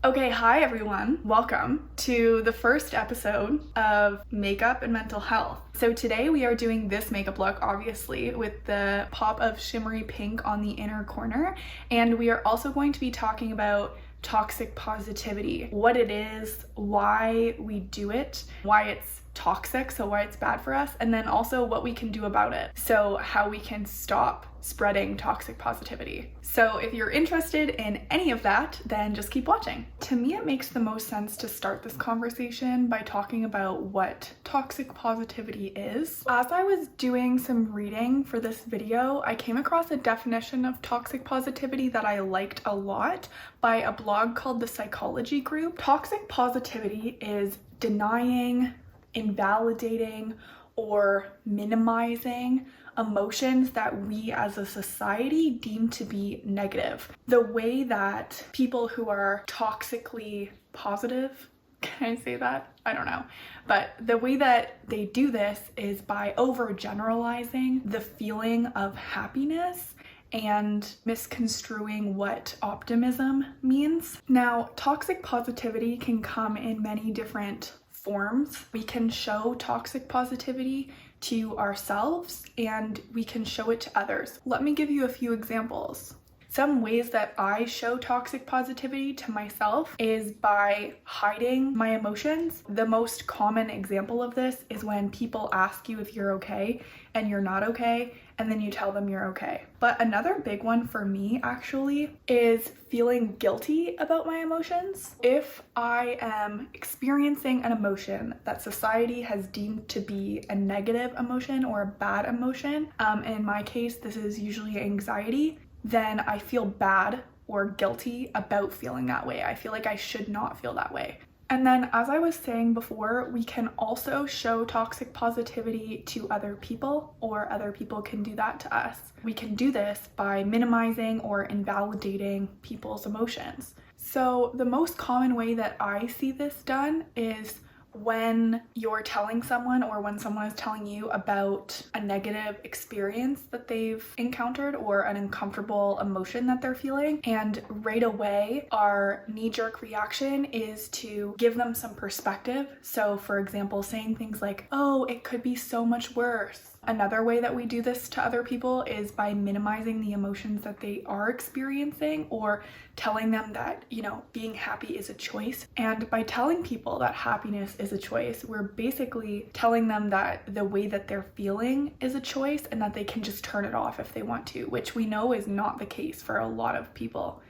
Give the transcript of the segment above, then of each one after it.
Okay, hi everyone. Welcome to the first episode of Makeup and Mental Health. So today we are doing this makeup look, obviously, with the pop of shimmery pink on the inner corner. And we are also going to be talking about toxic positivity, what it is, why we do it, why it's toxic, so why it's bad for us, and then also what we can do about it. So how we can stop spreading toxic positivity. So if you're interested in any of that, then just keep watching. To me, it makes the most sense to start this conversation by talking about what toxic positivity is. As I was doing some reading for this video, I came across a definition of toxic positivity that I liked a lot by a blog called The Psychology Group. Toxic positivity is denying, invalidating, or minimizing emotions that we as a society deem to be negative. The way that people who are toxically positive, can I say that? I don't know. But the way that they do this is by overgeneralizing the feeling of happiness and misconstruing what optimism means. Now, toxic positivity can come in many different forms. We can show toxic positivity to ourselves and we can show it to others. Let me give you a few examples. Some ways that I show toxic positivity to myself is by hiding my emotions. The most common example of this is when people ask you if you're okay and you're not okay, and then you tell them you're okay. But another big one for me actually is feeling guilty about my emotions. If I am experiencing an emotion that society has deemed to be a negative emotion or a bad emotion, in my case, this is usually anxiety, then I feel bad or guilty about feeling that way. I feel like I should not feel that way. And then, as I was saying before, we can also show toxic positivity to other people, or other people can do that to us. We can do this by minimizing or invalidating people's emotions. So the most common way that I see this done is when you're telling someone, or when someone is telling you about a negative experience that they've encountered or an uncomfortable emotion that they're feeling, and right away our knee-jerk reaction is to give them some perspective. So for example, saying things like, oh, it could be so much worse. Another way that we do this to other people is by minimizing the emotions that they are experiencing, or telling them that, being happy is a choice. And by telling people that happiness is a choice, we're basically telling them that the way that they're feeling is a choice and that they can just turn it off if they want to, which we know is not the case for a lot of people.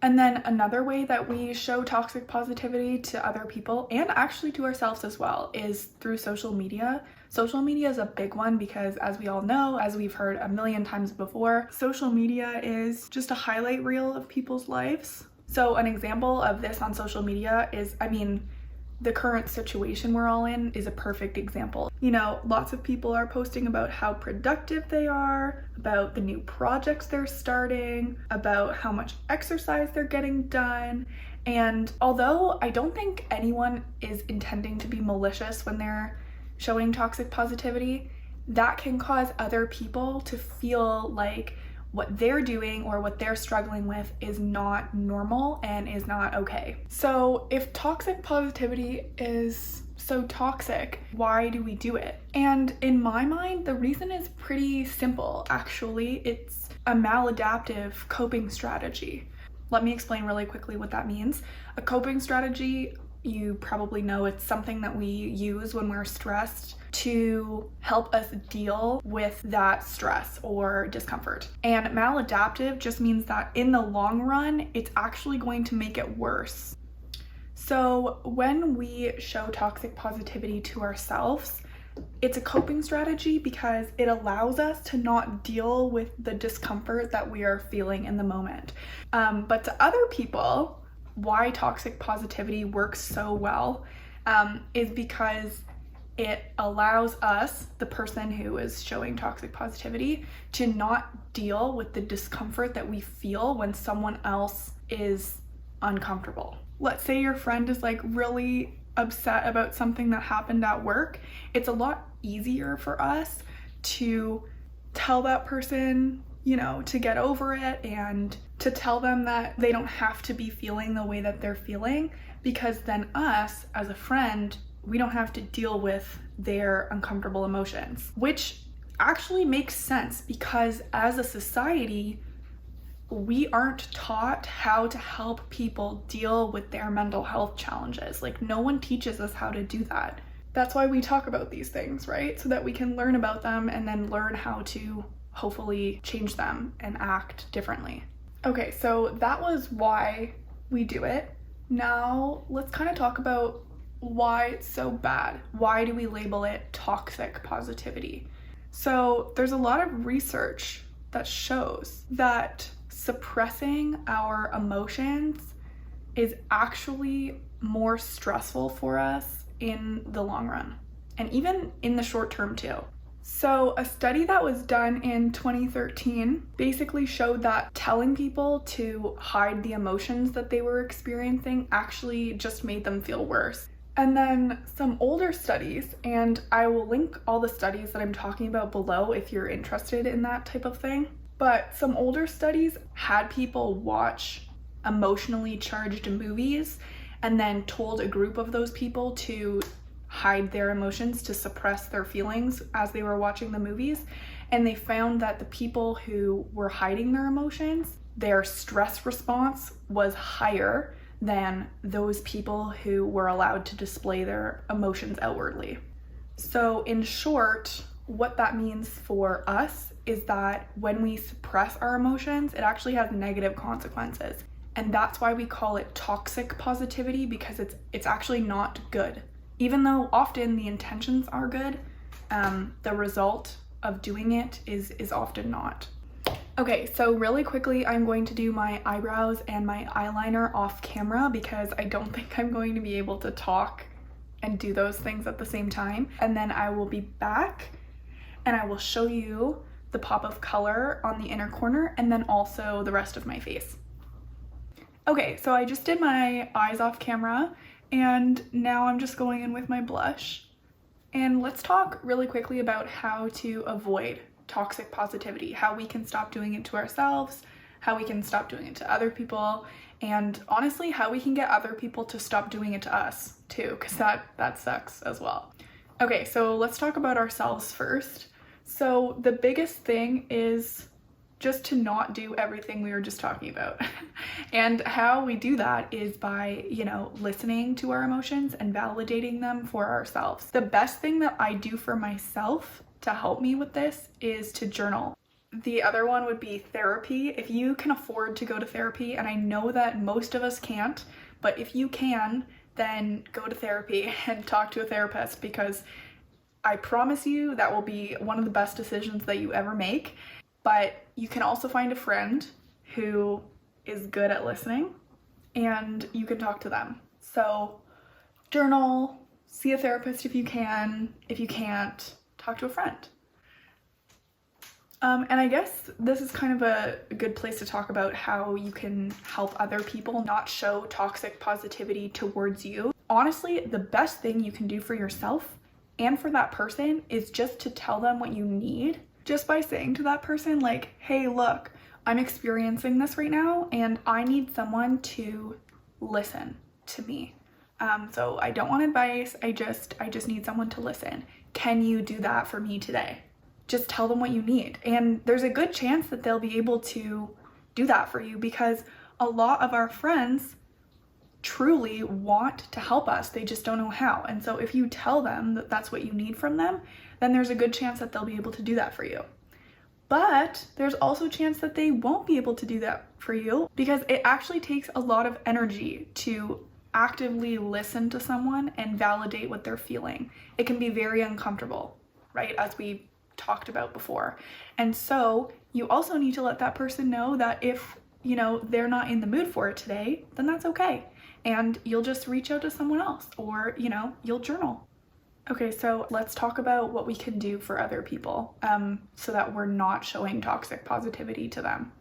And then another way that we show toxic positivity to other people, and actually to ourselves as well, is through social media. Social media is a big one because, as we all know, as we've heard a million times before, social media is just a highlight reel of people's lives. So an example of this on social media is, the current situation we're all in is a perfect example. Lots of people are posting about how productive they are, about the new projects they're starting, about how much exercise they're getting done. And although I don't think anyone is intending to be malicious when they're showing toxic positivity, that can cause other people to feel like what they're doing or what they're struggling with is not normal and is not okay. So if toxic positivity is so toxic, why do we do it? And in my mind, the reason is pretty simple. Actually, it's a maladaptive coping strategy. Let me explain really quickly what that means. A coping strategy, you probably know, it's something that we use when we're stressed to help us deal with that stress or discomfort. And maladaptive just means that in the long run, it's actually going to make it worse. So when we show toxic positivity to ourselves, it's a coping strategy because it allows us to not deal with the discomfort that we are feeling in the moment. But to other people, why toxic positivity works so well is because it allows us, the person who is showing toxic positivity, to not deal with the discomfort that we feel when someone else is uncomfortable. Let's say your friend is really upset about something that happened at work. It's a lot easier for us to tell that person, to get over it and to tell them that they don't have to be feeling the way that they're feeling, because then us as a friend, we don't have to deal with their uncomfortable emotions, which actually makes sense because as a society, we aren't taught how to help people deal with their mental health challenges. Like, no one teaches us how to do that. That's why we talk about these things, right? So that we can learn about them and then learn how to hopefully change them and act differently. Okay, so that was why we do it. Now let's kind of talk about why it's so bad. Why do we label it toxic positivity? So there's a lot of research that shows that suppressing our emotions is actually more stressful for us in the long run, and even in the short term too. So a study that was done in 2013 basically showed that telling people to hide the emotions that they were experiencing actually just made them feel worse. And then some older studies, and I will link all the studies that I'm talking about below if you're interested in that type of thing. But some older studies had people watch emotionally charged movies and then told a group of those people to hide their emotions, to suppress their feelings as they were watching the movies. And they found that the people who were hiding their emotions, their stress response was higher than those people who were allowed to display their emotions outwardly. So in short, what that means for us is that when we suppress our emotions, it actually has negative consequences. And that's why we call it toxic positivity, because it's actually not good. Even though often the intentions are good, the result of doing it is often not. Okay, so really quickly, I'm going to do my eyebrows and my eyeliner off camera because I don't think I'm going to be able to talk and do those things at the same time. And then I will be back and I will show you the pop of color on the inner corner and then also the rest of my face. Okay, so I just did my eyes off camera and now I'm just going in with my blush. And let's talk really quickly about how to avoid toxic positivity, how we can stop doing it to ourselves, how we can stop doing it to other people, and honestly, how we can get other people to stop doing it to us too, because that sucks as well. Okay, so let's talk about ourselves first. So the biggest thing is just to not do everything we were just talking about. And how we do that is by, listening to our emotions and validating them for ourselves. The best thing that I do for myself to help me with this is to journal. The other one would be therapy. If you can afford to go to therapy, and I know that most of us can't, but if you can, then go to therapy and talk to a therapist, because I promise you that will be one of the best decisions that you ever make. But you can also find a friend who is good at listening and you can talk to them. So journal, see a therapist if you can. If you can't, talk to a friend. And I guess this is kind of a good place to talk about how you can help other people not show toxic positivity towards you. Honestly, the best thing you can do for yourself and for that person is just to tell them what you need. Just by saying to that person, like, hey, look, I'm experiencing this right now and I need someone to listen to me. So I don't want advice. I just need someone to listen. Can you do that for me today? Just tell them what you need. And there's a good chance that they'll be able to do that for you, because a lot of our friends truly want to help us. They just don't know how. And so if you tell them that that's what you need from them, then there's a good chance that they'll be able to do that for you. But there's also a chance that they won't be able to do that for you, because it actually takes a lot of energy to actively listen to someone and validate what they're feeling. It can be very uncomfortable, right? As we talked about before. And so you also need to let that person know that if, they're not in the mood for it today, then that's okay. And you'll just reach out to someone else, or, you'll journal. Okay, so let's talk about what we can do for other people so that we're not showing toxic positivity to them.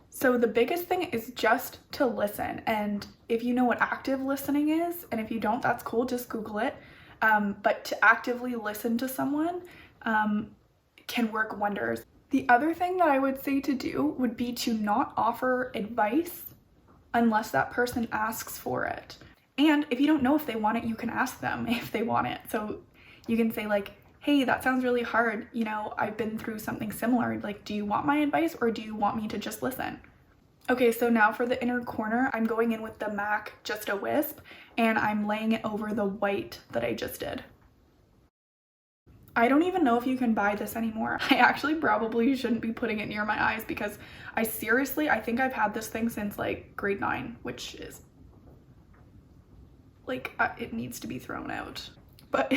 So the biggest thing is just to listen. And if you know what active listening is, and if you don't, that's cool, just Google it. But to actively listen to someone can work wonders. The other thing that I would say to do would be to not offer advice unless that person asks for it. And if you don't know if they want it, you can ask them if they want it. So you can say like, hey, that sounds really hard. You know, I've been through something similar. Like, do you want my advice or do you want me to just listen? Okay, so now for the inner corner, I'm going in with the MAC Just a Wisp and I'm laying it over the white that I just did. I don't even know if you can buy this anymore. I actually probably shouldn't be putting it near my eyes because I think I've had this thing since like grade 9, which is like, it needs to be thrown out. But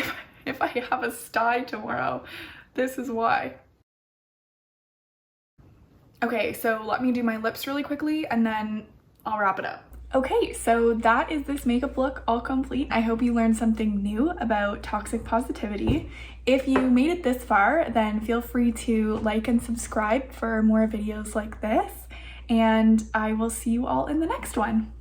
if I have a sty tomorrow, this is why. Okay, so let me do my lips really quickly and then I'll wrap it up. Okay, so that is this makeup look all complete. I hope you learned something new about toxic positivity. If you made it this far, then feel free to like and subscribe for more videos like this, and I will see you all in the next one.